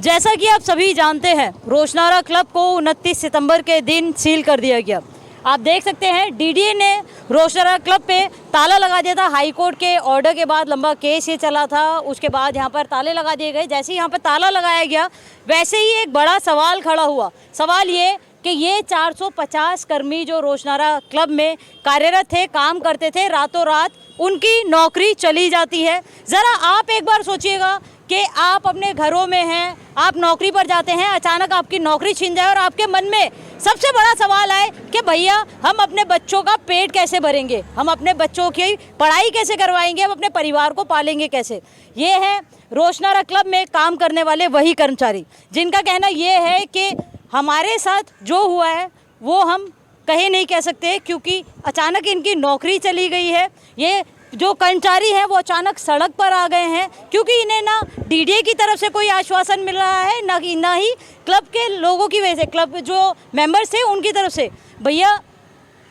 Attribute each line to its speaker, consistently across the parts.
Speaker 1: जैसा कि आप सभी जानते हैं, रोशनारा क्लब को 29 सितंबर के दिन सील कर दिया गया। आप देख सकते हैं डीडीए ने रोशनारा क्लब पे ताला लगा दिया था। हाई कोर्ट के ऑर्डर के बाद लंबा केस ये चला था, उसके बाद यहाँ पर ताले लगा दिए गए। जैसे ही यहाँ पर ताला लगाया गया वैसे ही एक बड़ा सवाल खड़ा हुआ। सवाल ये कि ये 450 कर्मी जो रोशनारा क्लब में कार्यरत थे, काम करते थे, रातों रात उनकी नौकरी चली जाती है। ज़रा आप एक बार सोचिएगा कि आप अपने घरों में हैं, आप नौकरी पर जाते हैं, अचानक आपकी नौकरी छीन जाए और आपके मन में सबसे बड़ा सवाल आए कि भैया हम अपने बच्चों का पेट कैसे भरेंगे, हम अपने बच्चों की पढ़ाई कैसे करवाएंगे, हम अपने परिवार को पालेंगे कैसे। ये है रोशनारा क्लब में काम करने वाले वही कर्मचारी जिनका कहना ये है कि हमारे साथ जो हुआ है वो हम कहीं नहीं कह सकते, क्योंकि अचानक इनकी नौकरी चली गई है। ये जो कर्मचारी हैं वो अचानक सड़क पर आ गए हैं, क्योंकि इन्हें ना डीडीए की तरफ से कोई आश्वासन मिल रहा है, ना ही क्लब के लोगों की वजह से, क्लब जो मेंबर्स थे उनकी तरफ से। भैया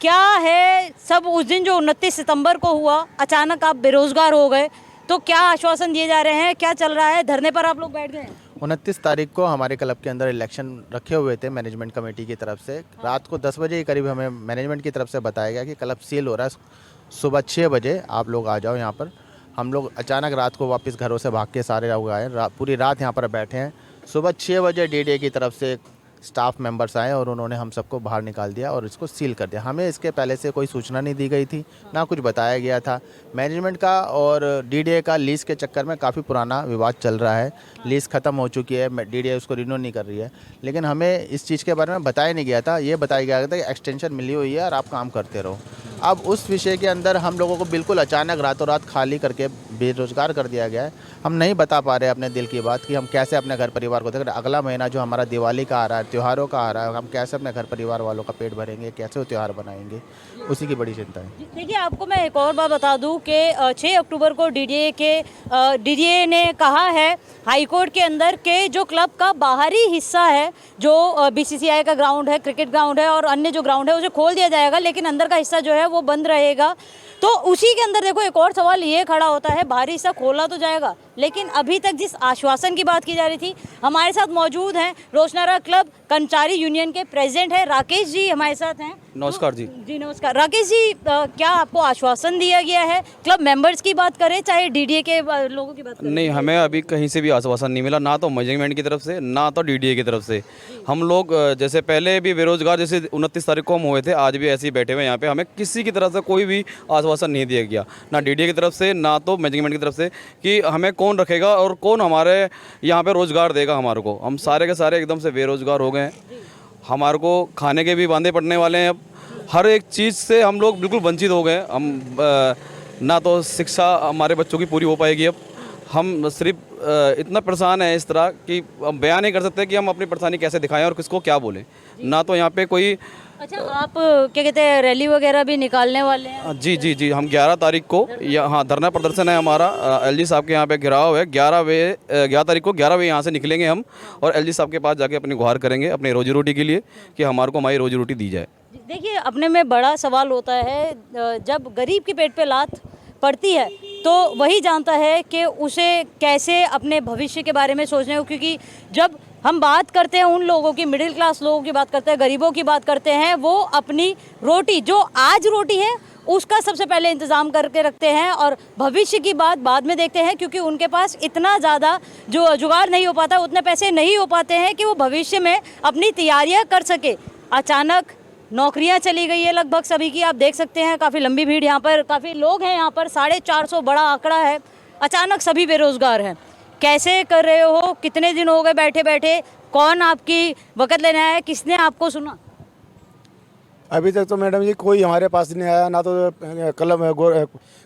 Speaker 1: क्या है, सब उस दिन जो 29 सितंबर को हुआ, अचानक आप बेरोजगार हो गए, तो क्या आश्वासन दिए जा रहे हैं, क्या चल रहा है? धरने पर आप लोग बैठ गए हैं।
Speaker 2: 29 तारीख को हमारे क्लब के अंदर इलेक्शन रखे हुए थे मैनेजमेंट कमेटी की तरफ से। रात को 10 बजे के करीब हमें मैनेजमेंट की तरफ से बताया गया कि क्लब सील हो रहा है, सुबह 6 बजे आप लोग आ जाओ यहाँ पर। हम लोग अचानक रात को वापस घरों से भाग के सारे लोग आए, पूरी रात यहाँ पर बैठे हैं। सुबह 6 बजे डीडीए की तरफ से स्टाफ मेंबर्स आए और उन्होंने हम सबको बाहर निकाल दिया और इसको सील कर दिया। हमें इसके पहले से कोई सूचना नहीं दी गई थी, ना कुछ बताया गया था। मैनेजमेंट का और डीडीए का लीज़ के चक्कर में काफ़ी पुराना विवाद चल रहा है। लीज़ ख़त्म हो चुकी है, डीडीए उसको रिन्यू नहीं कर रही है, लेकिन हमें इस चीज़ के बारे में बताया नहीं गया था। ये बताया गया था कि एक्सटेंशन मिली हुई है और आप काम करते रहो। अब उस विषय के अंदर हम लोगों को बिल्कुल अचानक रातों रात खाली करके बेरोजगार कर दिया गया है। हम नहीं बता पा रहे अपने दिल की बात कि हम कैसे अपने घर परिवार को देख रहे। अगला महीना जो हमारा दिवाली का आ रहा है, त्योहारों का आ रहा है, हम कैसे अपने घर परिवार वालों का पेट भरेंगे, कैसे वो त्यौहार बनाएंगे, उसी की बड़ी चिंता है।
Speaker 1: देखिए, आपको मैं एक और बात बता दूं कि 6 अक्टूबर को डीडीए ने कहा है हाई कोर्ट के अंदर के जो क्लब का बाहरी हिस्सा है, जो बीसीसीआई का ग्राउंड है, क्रिकेट ग्राउंड है और अन्य जो ग्राउंड है उसे खोल दिया जाएगा, लेकिन अंदर का हिस्सा जो है वो बंद रहेगा। तो उसी के अंदर देखो एक और सवाल ये खड़ा होता है, बाहरी हिस्सा खोला तो जाएगा, लेकिन अभी तक जिस आश्वासन की बात की जा रही थी, हमारे साथ मौजूद हैं रोशनारा क्लब कर्मचारी यूनियन के प्रेसिडेंट हैं राकेश जी हमारे साथ हैं।
Speaker 3: नमस्कार जी।
Speaker 1: जी नमस्कार राकेश जी, क्या आपको आश्वासन दिया गया है? क्लब मेंबर्स की बात करें चाहे डीडीए के लोगों की बात करें?
Speaker 3: नहीं, हमें अभी कहीं से भी आश्वासन नहीं मिला, ना तो मैनेजमेंट की तरफ से ना तो डीडीए की तरफ से। हम लोग जैसे पहले भी बेरोजगार, जैसे 29 तारीख को हम हुए थे, आज भी ऐसे ही बैठे हुए यहाँ पे। हमें किसी की तरफ से कोई भी आश्वासन नहीं दिया गया, ना डीडीए की तरफ से ना तो मैनेजमेंट की तरफ से, कि हमें कौन रखेगा और कौन हमारे यहाँ पे रोजगार देगा हमारे को। हम सारे के सारे एकदम से बेरोजगार हो गए हैं। हमारे को खाने के भी वांदे पड़ने वाले हैं। अब हर एक चीज़ से हम लोग बिल्कुल वंचित हो गए। हम ना तो शिक्षा हमारे बच्चों की पूरी हो पाएगी। अब हम सिर्फ इतना परेशान है इस तरह कि हम बयान नहीं कर सकते कि हम अपनी परेशानी कैसे दिखाएं और किसको क्या बोलें। ना तो यहाँ पे कोई।
Speaker 1: अच्छा, आप क्या कहते हैं, रैली वगैरह भी निकालने वाले हैं?
Speaker 3: जी जी जी, हम 11 तारीख को यहाँ धरना प्रदर्शन है हमारा। एलजी साहब के यहाँ पे घेराव है। 11 तारीख को 11 बजे यहाँ से निकलेंगे हम और एलजी साहब के पास जाके अपनी गुहार करेंगे अपनी रोजी रोटी के लिए, कि हमारे को हमारी रोजी रोटी दी जाए।
Speaker 1: देखिए, अपने में बड़ा सवाल होता है, जब गरीब के पेट पे लात पड़ती है तो वही जानता है कि उसे कैसे अपने भविष्य के बारे में सोचना है। क्योंकि जब हम बात करते हैं उन लोगों की, मिडिल क्लास लोगों की बात करते हैं, गरीबों की बात करते हैं, वो अपनी रोटी, जो आज रोटी है उसका सबसे पहले इंतज़ाम करके रखते हैं और भविष्य की बात बाद में देखते हैं, क्योंकि उनके पास इतना ज़्यादा जो जुगाड़ नहीं हो पाता, उतने पैसे नहीं हो पाते हैं कि वो भविष्य में अपनी तैयारियाँ कर सके। अचानक नौकरियां चली गई है लगभग सभी की। आप देख सकते हैं काफ़ी लंबी भीड़ यहाँ पर, काफ़ी लोग हैं यहाँ पर, 450 बड़ा आंकड़ा है। अचानक सभी बेरोजगार हैं। कैसे कर रहे हो? कितने दिन हो गए बैठे बैठे? कौन आपकी वक़्त लेने आया? किसने आपको सुना?
Speaker 4: अभी तक तो मैडम जी कोई हमारे पास नहीं आया, ना तो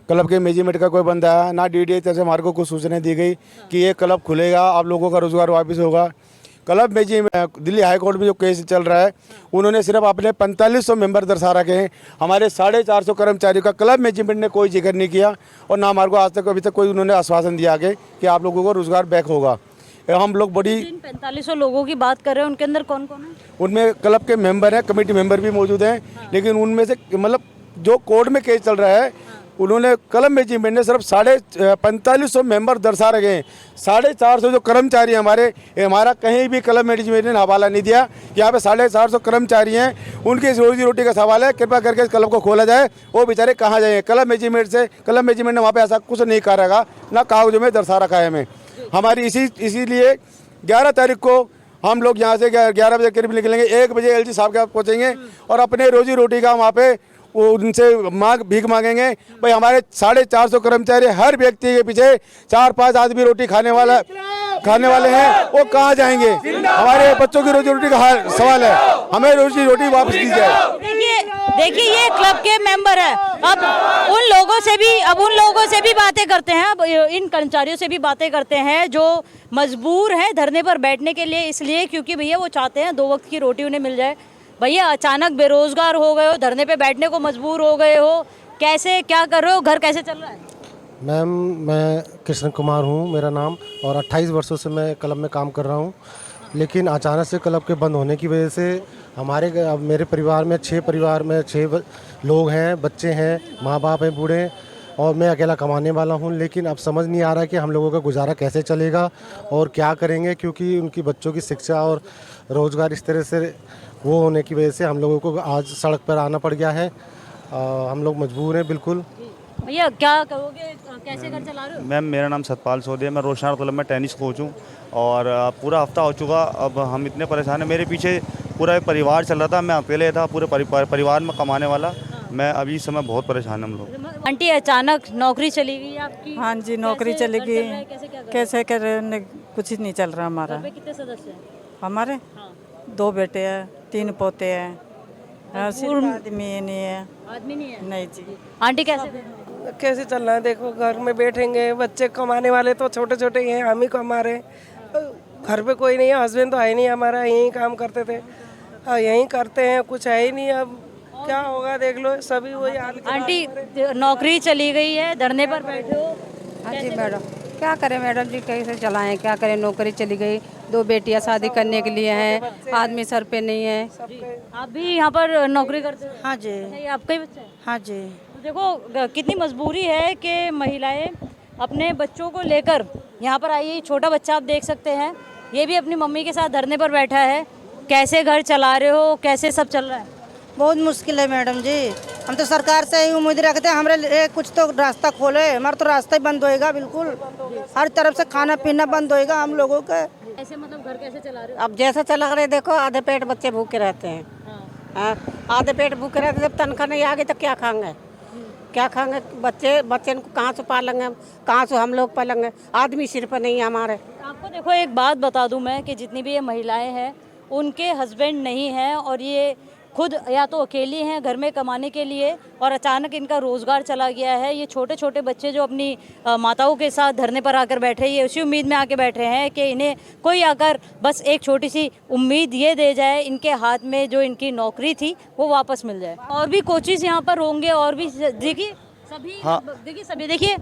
Speaker 4: क्लब के मैनेजमेंट का कोई बंदा आया, ना डीडीए तरफ से हमारे को कुछ सूचना दी गई कि ये क्लब खुलेगा, आप लोगों का रोजगार वापस होगा। क्लब में जी दिल्ली हाई कोर्ट में जो केस चल रहा है, उन्होंने सिर्फ अपने 4500 मेंबर दर्शा रखे हैं। हमारे 450 कर्मचारियों का क्लब मैनेजमेंट ने कोई जिक्र नहीं किया और ना हमारे को आज तक अभी तक कोई उन्होंने आश्वासन दिया आगे कि आप लोगों को रोजगार बैक होगा। हम लोग बड़ी
Speaker 1: 4500 लोगों की बात कर रहे हैं, उनके अंदर कौन कौन है?
Speaker 4: उनमें क्लब के मेंबर हैं, कमेटी मेंबर भी मौजूद हैं, लेकिन उनमें से मतलब जो कोर्ट में केस चल रहा है उन्होंने क्लब मैनेजमेंट ने सिर्फ 4500 मेंबर दर्शा रखे हैं। 450 जो कर्मचारी हैं हमारे, हमारा कहीं भी क्लब मैनेजमेंट ने हवाला नहीं दिया कि यहाँ पे 450 कर्मचारी हैं, उनकी रोजी रोटी का सवाल है। कृपया करके इस क्लब को खोला जाए। वो बेचारे कहाँ जाएंगे? क्लब मैनेजमेंट ने वहाँ पे ऐसा कुछ नहीं कर रखा, ना कागजों में दर्शा रखा है हमें। हमारी इसीलिए 11 तारीख को हम लोग यहाँ से 11 बजे करीब निकलेंगे, 1 बजे एलजी साहब के पास पहुँचेंगे और अपने रोजी रोटी का वहाँ पे वो उनसे भीख मांगेंगे। भाई हमारे 450 कर्मचारी, हर व्यक्ति के पीछे 4-5 आदमी रोटी खाने वाले हैं, वो कहाँ जाएंगे? हमारे बच्चों की रोजी रोटी का सवाल है, हमें रोजी रोटी वापस दी जाए।
Speaker 1: देखिए ये क्लब के मेंबर है। अब उन लोगों से भी बातें करते हैं, अब इन कर्मचारियों से भी बातें करते हैं जो मजबूर हैं धरने पर बैठने के लिए, इसलिए क्योंकि भैया वो चाहते हैं 2 वक्त की रोटी उन्हें मिल जाए। भैया अचानक बेरोजगार हो गए हो, धरने पे बैठने को मजबूर हो गए हो, कैसे क्या कर रहे हो, घर कैसे चल रहा है?
Speaker 5: मैम, मैं कृष्ण कुमार हूँ मेरा नाम, और 28 वर्षों से मैं क्लब में काम कर रहा हूँ। लेकिन अचानक से क्लब के बंद होने की वजह से मेरे परिवार में 6 लोग हैं, बच्चे हैं, माँ बाप हैं बूढ़े, और मैं अकेला कमाने वाला हूँ। लेकिन अब समझ नहीं आ रहा कि हम लोगों का गुजारा कैसे चलेगा और क्या करेंगे, क्योंकि उनकी बच्चों की शिक्षा और रोज़गार इस तरह से वो होने की वजह से हम लोगों को आज सड़क पर आना पड़ गया है। हम लोग मजबूर हैं बिल्कुल।
Speaker 1: भैया क्या कहोगे, कैसे घर चला रहे हो?
Speaker 6: मैम, मेरा नाम सतपाल सोदिया, मैं रोशनार क्लब में टेनिस कोच हूँ और पूरा हफ्ता हो चुका। अब हम इतने परेशान हैं, मेरे पीछे पूरा एक परिवार चल रहा था, मैं अकेले था पूरे परिवार में कमाने वाला। मैं अभी इस समय बहुत परेशान हम लोग।
Speaker 1: आंटी अचानक नौकरी चली गई आपकी?
Speaker 7: हाँ जी, नौकरी चली गई। कैसे कर कुछ नहीं चल रहा हमारा।
Speaker 1: घर में कितने सदस्य हैं?
Speaker 7: हमारे 2 बेटे हैं, 3 पोते हैं, सिर्फ आदमी नहीं है।
Speaker 1: आदमी नहीं है?
Speaker 7: नहीं जी।
Speaker 1: आंटी कैसे?
Speaker 8: कैसे चलना है? देखो घर में बैठेंगे, बच्चे कमाने वाले तो छोटे छोटे ही हैं, हम ही कमा रहे हैं। घर पे कोई नहीं है, हस्बैंड तो है नहीं हमारा, यहीं काम करते थे, यहीं करते हैं, कुछ है ही नहीं। अब क्या होगा देख लो, सभी वही हाल।
Speaker 1: आंटी नौकरी चली गई है, धरने पर बैठे हो?
Speaker 9: हाँ जी मैडम, क्या करें मैडम जी, कैसे चलाएं, क्या करें? नौकरी चली गई, 2 बेटियां शादी करने के लिए हैं, आदमी सर पे नहीं है।
Speaker 1: आप भी यहाँ पर नौकरी करते हो?
Speaker 7: हाँ जी।
Speaker 1: नहीं, आपका ही बच्चा है?
Speaker 7: हाँ जी।
Speaker 1: तो देखो कितनी मजबूरी है कि महिलाएं अपने बच्चों को लेकर यहाँ पर आई है। छोटा बच्चा आप देख सकते हैं, ये भी अपनी मम्मी के साथ धरने पर बैठा है। कैसे घर चला रहे हो, कैसे सब चल रहा है?
Speaker 9: बहुत मुश्किल है मैडम जी। हम तो सरकार से ही उम्मीद रखते हैं, हमारे लिए कुछ तो रास्ता खोले। हमारा तो रास्ता ही बंद होएगा, बिल्कुल हर तरफ से खाना पीना बंद होएगा हम लोगों का।
Speaker 1: ऐसे मतलब घर कैसे चला रहे हो?
Speaker 9: अब जैसा चला रहे देखो, आधे पेट बच्चे भूखे रहते हैं। हाँ, आधे पेट भूखे रहते, जब तनख्वाह नहीं आ गई तो क्या खाएंगे? क्या खाएंगे? बच्चे को कहाँ से पालेंगे? कहाँ से हम लोग पालेंगे? आदमी सिर पर नहीं है हमारे।
Speaker 1: आपको देखो एक बात बता दूं मैं कि जितनी भी ये महिलाएं हैं उनके हस्बैंड नहीं हैं और ये खुद या तो अकेली हैं घर में कमाने के लिए, और अचानक इनका रोज़गार चला गया है। ये छोटे छोटे बच्चे जो अपनी माताओं के साथ धरने पर आकर बैठे, ये उसी उम्मीद में आके बैठे हैं कि इन्हें कोई आकर बस एक छोटी सी उम्मीद ये दे जाए, इनके हाथ में जो इनकी नौकरी थी वो वापस मिल जाए। और भी कोचिज़ यहाँ पर होंगे, और भी देखिए सभी, देखिए देखिए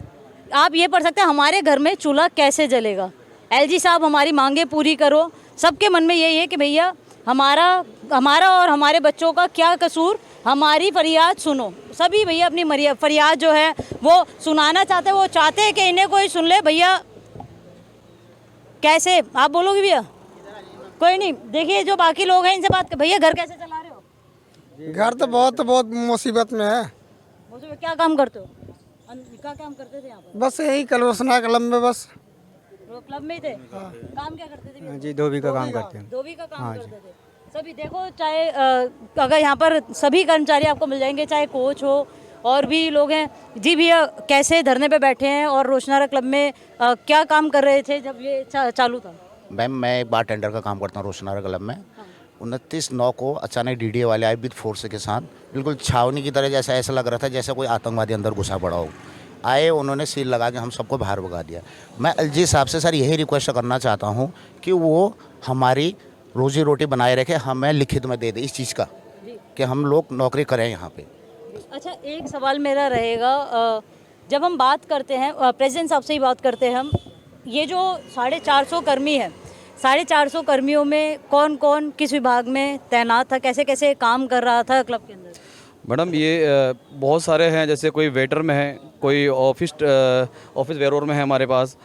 Speaker 1: आप ये पढ़ सकते हैं, हमारे घर में चूल्हा कैसे जलेगा? एलजी साहब हमारी मांगे पूरी करो। सबके मन में यही है कि भैया हमारा और हमारे बच्चों का क्या कसूर, हमारी फरियाद सुनो। सभी भैया अपनी फरियाद जो है वो सुनाना चाहते हैं, वो चाहते हैं कि इन्हें कोई सुन ले। भैया कैसे आप बोलोगे? भैया कोई नहीं, देखिए जो बाकी लोग हैं इनसे बात कर। भैया घर कैसे चला रहे हो?
Speaker 10: घर तो बहुत मुसीबत में है।
Speaker 1: क्या काम करते हो? क्या काम करते थे यहाँ पर?
Speaker 10: बस यही रोशनार क्लब में, बस
Speaker 1: क्लब में ही थे। काम क्या करते थे?
Speaker 10: जी, धोबी का काम करते हैं।
Speaker 1: धोबी का काम करते थे। सभी देखो, चाहे अगर यहाँ पर सभी कर्मचारी आपको मिल जाएंगे, चाहे कोच हो और भी लोग हैं। जी भैया कैसे धरने पे बैठे हैं और रोशनारा क्लब में क्या काम कर रहे थे जब ये चालू था?
Speaker 2: मैम, मैं एक बार टेंडर का काम करता हूँ रोशनारा क्लब में। 29/9 को अचानक डीडीए वाले आए विद फोर्स के साथ, बिल्कुल छावनी की तरह, जैसा ऐसा लग रहा था जैसे कोई आतंकवादी अंदर घुसा पड़ा हो। आए, उन्होंने सील लगा के हम सबको बाहर भगा दिया। मैं एलजी साहब से सर यही रिक्वेस्ट करना चाहता हूँ कि वो हमारी रोजी रोटी बनाए रखे, हमें लिखित में दे दे इस चीज़ का कि हम लोग नौकरी करें यहाँ पे।
Speaker 1: अच्छा, एक सवाल मेरा रहेगा, जब हम बात करते हैं प्रेसिडेंट साहब से ही बात करते हैं हम, ये जो 450 कर्मी है, 450 कर्मियों में कौन कौन किस विभाग में तैनात था, कैसे कैसे काम कर रहा था क्लब के अंदर?
Speaker 3: मैडम ये बहुत सारे हैं, जैसे कोई वेटर में है, कोई ऑफिस वेयर में है हमारे पास,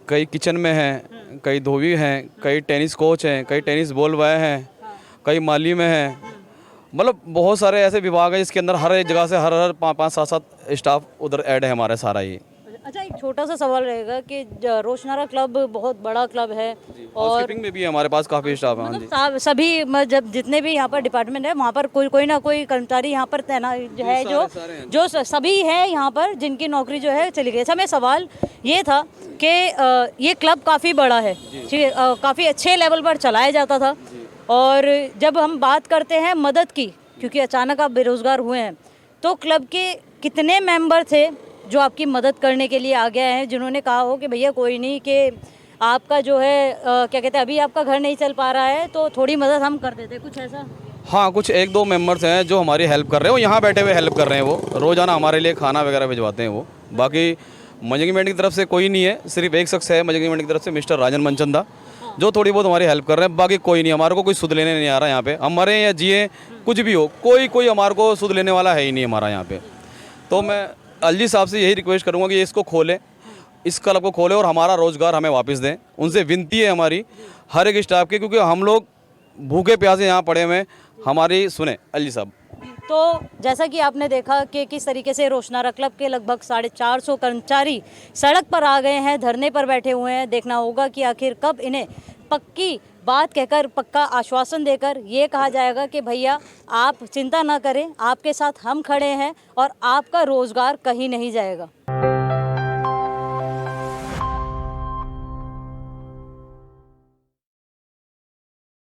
Speaker 3: कई किचन में हैं, कई धोबी हैं, कई टेनिस कोच हैं, कई टेनिस बॉल बॉय हैं, कई माली में हैं। मतलब बहुत सारे ऐसे विभाग हैं जिसके अंदर हर एक जगह से हर 5-7 स्टाफ उधर ऐड है हमारा सारा ये।
Speaker 1: अच्छा, एक छोटा सा सवाल रहेगा कि रोशनारा क्लब बहुत बड़ा क्लब है और
Speaker 3: हाउसकीपिंग में भी हमारे पास काफ़ी स्टाफ है। हाँ जी,
Speaker 1: सभी जब जितने भी यहाँ पर डिपार्टमेंट है वहाँ पर कोई ना कोई कर्मचारी यहाँ पर तैनात है, जो सभी है यहाँ पर जिनकी नौकरी जो है चली गई। अच्छा, मेरा सवाल ये था कि ये क्लब काफ़ी बड़ा है, ठीक है, काफ़ी अच्छे लेवल पर चलाया जाता था, और जब हम बात करते हैं मदद की, क्योंकि अचानक आप बेरोज़गार हुए हैं, तो क्लब के कितने मेंबर थे जो आपकी मदद करने के लिए आ गए हैं, जिन्होंने कहा हो कि भैया कोई नहीं, कि आपका जो है क्या कहते हैं, अभी आपका घर नहीं चल पा रहा है तो थोड़ी मदद हम कर देते, कुछ ऐसा?
Speaker 3: हाँ, कुछ 1-2 मेंबर्स हैं जो हमारी हेल्प कर रहे हैं, वो यहाँ बैठे हुए हेल्प कर रहे हैं, वो रोज़ाना हमारे लिए खाना वगैरह भिजवाते हैं वो। बाकी मैनेजमेंट की तरफ से कोई नहीं है, सिर्फ एक शख्स है मैनेजमेंट की तरफ से, मिस्टर राजन मनचंदा, जो थोड़ी बहुत हमारी हेल्प कर रहे हैं। बाकी कोई नहीं, हमारे को कोई सुध लेने नहीं आ रहा यहाँ पे, हमारे या जिए कुछ भी हो, कोई हमारे को सुध लेने वाला है ही नहीं हमारा यहाँ पे। तो मैं अलजी साहब से यही रिक्वेस्ट करूँगा कि इसको खोलें, इस क्लब को खोलें और हमारा रोज़गार हमें वापस दें। उनसे विनती है हमारी हर एक स्टाफ की, क्योंकि हम लोग भूखे प्यासे यहाँ पड़े हुए हैं, हमारी सुने अलजी साहब।
Speaker 1: तो जैसा कि आपने देखा कि किस तरीके से रोशनारा क्लब के लगभग 450 कर्मचारी सड़क पर आ गए हैं, धरने पर बैठे हुए हैं। देखना होगा कि आखिर कब इन्हें पक्की बात कहकर, पक्का आश्वासन देकर ये कहा जाएगा कि भैया आप चिंता ना करें, आपके साथ हम खड़े हैं और आपका रोज़गार कहीं नहीं जाएगा।